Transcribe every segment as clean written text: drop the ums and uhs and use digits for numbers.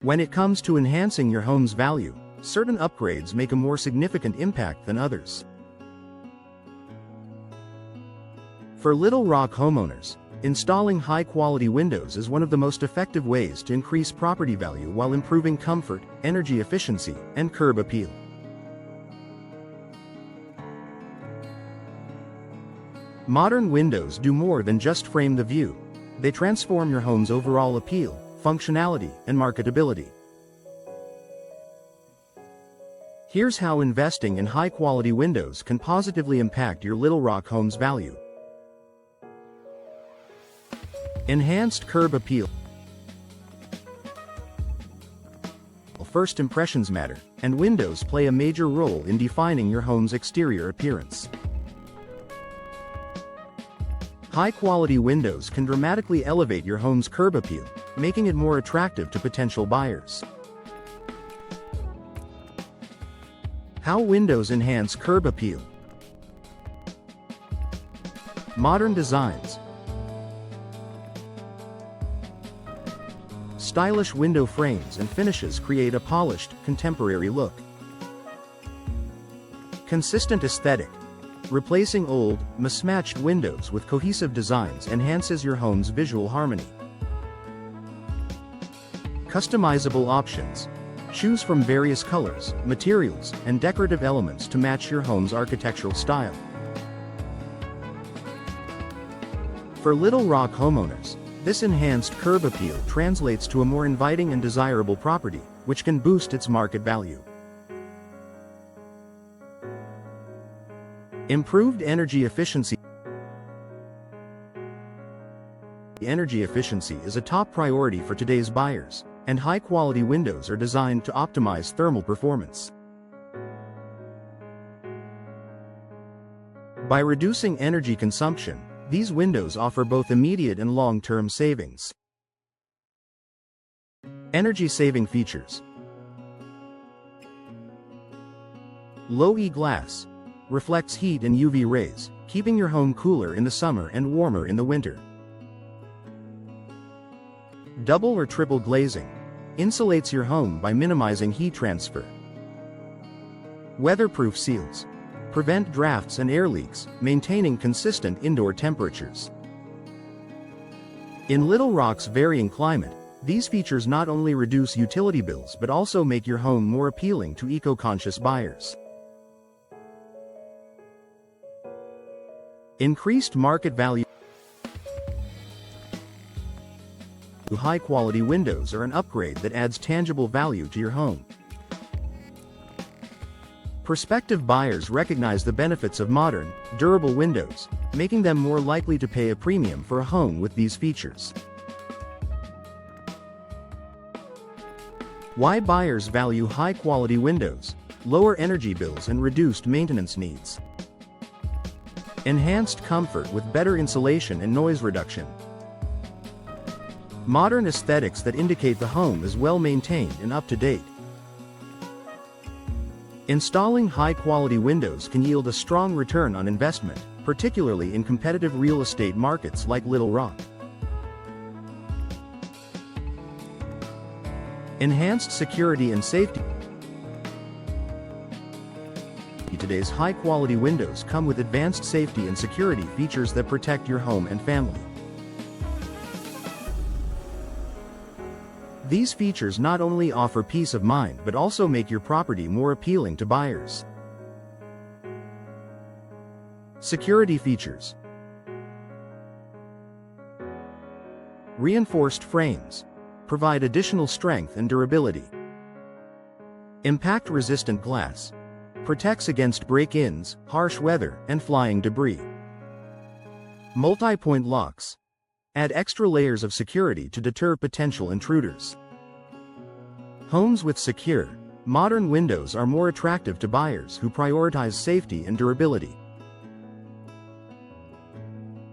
When it comes to enhancing your home's value, certain upgrades make a more significant impact than others. For Little Rock homeowners, installing high-quality windows is one of the most effective ways to increase property value while improving comfort, energy efficiency, and curb appeal. Modern windows do more than just frame the view. They transform your home's overall appeal, functionality, and marketability. Here's how investing in high-quality windows can positively impact your Little Rock home's value. Enhanced curb appeal. First impressions matter, and windows play a major role in defining your home's exterior appearance. High-quality windows can dramatically elevate your home's curb appeal, making it more attractive to potential buyers. How windows enhance curb appeal. Modern designs. Stylish window frames and finishes create a polished, contemporary look. Consistent aesthetic. Replacing old, mismatched windows with cohesive designs enhances your home's visual harmony. Customizable options. Choose from various colors, materials, and decorative elements to match your home's architectural style. For Little Rock homeowners, this enhanced curb appeal translates to a more inviting and desirable property, which can boost its market value. Improved energy efficiency. Energy efficiency is a top priority for today's buyers, and high-quality windows are designed to optimize thermal performance. By reducing energy consumption, these windows offer both immediate and long-term savings. Energy-saving features. Low E glass. Reflects heat and UV rays, keeping your home cooler in the summer and warmer in the winter. Double or triple glazing. Insulates your home by minimizing heat transfer. Weatherproof seals. Prevent drafts and air leaks, maintaining consistent indoor temperatures. In Little Rock's varying climate, these features not only reduce utility bills but also make your home more appealing to eco-conscious buyers. Increased market value. High-quality windows are an upgrade that adds tangible value to your home. Prospective buyers recognize the benefits of modern, durable windows, making them more likely to pay a premium for a home with these features. Why buyers value high-quality windows, lower energy bills and reduced maintenance needs. Enhanced comfort with better insulation and noise reduction. Modern aesthetics that indicate the home is well maintained and up to date. Installing high-quality windows can yield a strong return on investment, particularly in competitive real estate markets like Little Rock. Enhanced security and safety. Today's high-quality windows come with advanced safety and security features that protect your home and family. These features not only offer peace of mind but also make your property more appealing to buyers. Security features. Reinforced frames. Provide additional strength and durability. Impact-resistant glass. Protects against break-ins, harsh weather, and flying debris. Multi-point locks. Add extra layers of security to deter potential intruders. Homes with secure, modern windows are more attractive to buyers who prioritize safety and durability.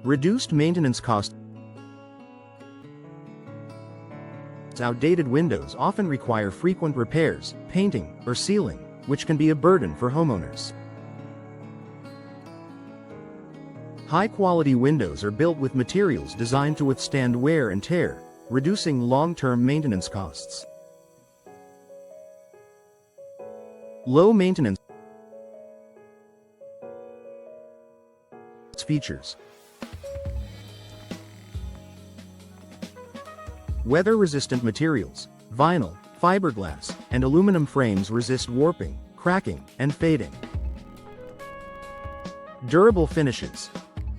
Reduced maintenance costs. Outdated windows often require frequent repairs, painting, or sealing, which can be a burden for homeowners. High-quality windows are built with materials designed to withstand wear and tear, reducing long-term maintenance costs. Low maintenance features. Weather-resistant materials, vinyl, fiberglass, and aluminum frames resist warping, cracking, and fading. Durable finishes.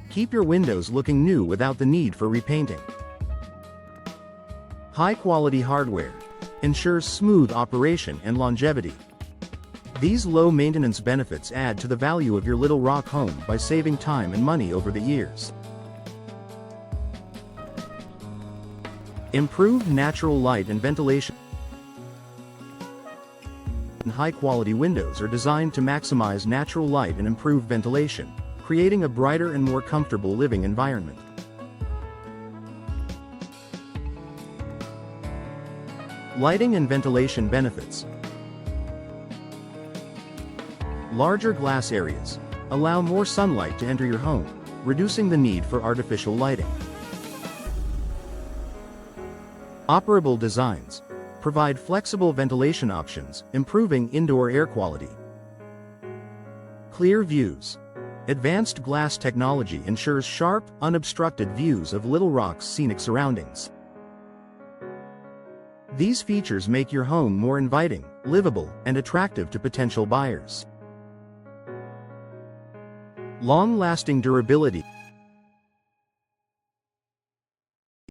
Keep your windows looking new without the need for repainting. High-quality hardware. Ensures smooth operation and longevity. These low-maintenance benefits add to the value of your Little Rock home by saving time and money over the years. Improved natural light and ventilation. High-quality windows are designed to maximize natural light and improve ventilation, creating a brighter and more comfortable living environment. Lighting and ventilation benefits. Larger glass areas allow more sunlight to enter your home, reducing the need for artificial lighting. Operable designs provide flexible ventilation options, improving indoor air quality. Clear views. Advanced glass technology ensures sharp, unobstructed views of Little Rock's scenic surroundings. These features make your home more inviting, livable, and attractive to potential buyers. Long-lasting durability.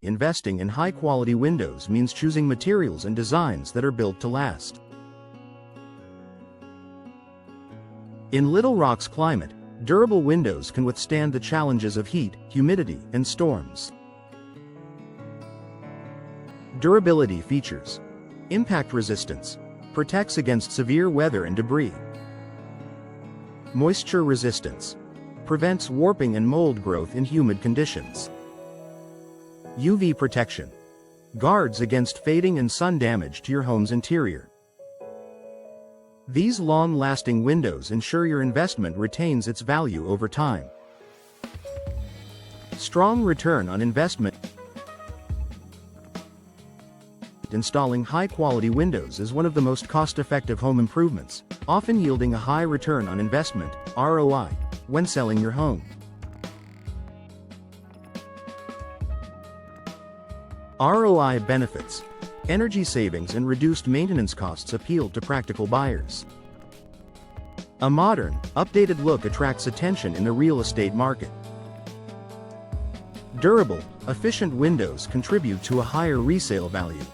Investing in high-quality windows means choosing materials and designs that are built to last. In Little Rock's climate, durable windows can withstand the challenges of heat, humidity, and storms. Durability features. Impact resistance. Protects against severe weather and debris. Moisture resistance. Prevents warping and mold growth in humid conditions. UV protection. Guards against fading and sun damage to your home's interior. These long-lasting windows ensure your investment retains its value over time. Strong return on investment. Installing high-quality windows is one of the most cost-effective home improvements, often yielding a high return on investment, ROI, when selling your home. ROI benefits. Energy savings and reduced maintenance costs appeal to practical buyers. A modern, updated look attracts attention in the real estate market. Durable, efficient windows contribute to a higher resale value.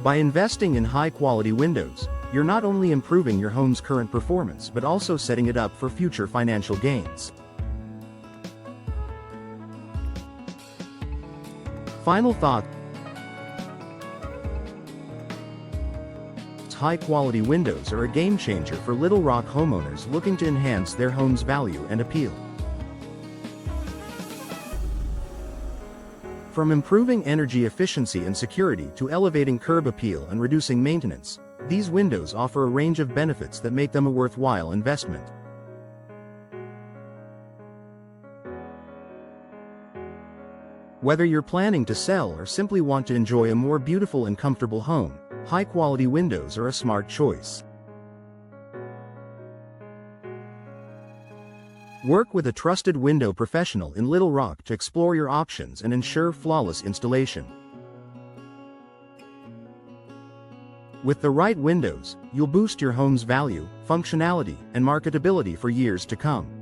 By investing in high-quality windows, you're not only improving your home's current performance but also setting it up for future financial gains. Final thought. High-quality windows are a game-changer for Little Rock homeowners looking to enhance their home's value and appeal. From improving energy efficiency and security to elevating curb appeal and reducing maintenance, these windows offer a range of benefits that make them a worthwhile investment. Whether you're planning to sell or simply want to enjoy a more beautiful and comfortable home, high-quality windows are a smart choice. Work with a trusted window professional in Little Rock to explore your options and ensure flawless installation. With the right windows, you'll boost your home's value, functionality, and marketability for years to come.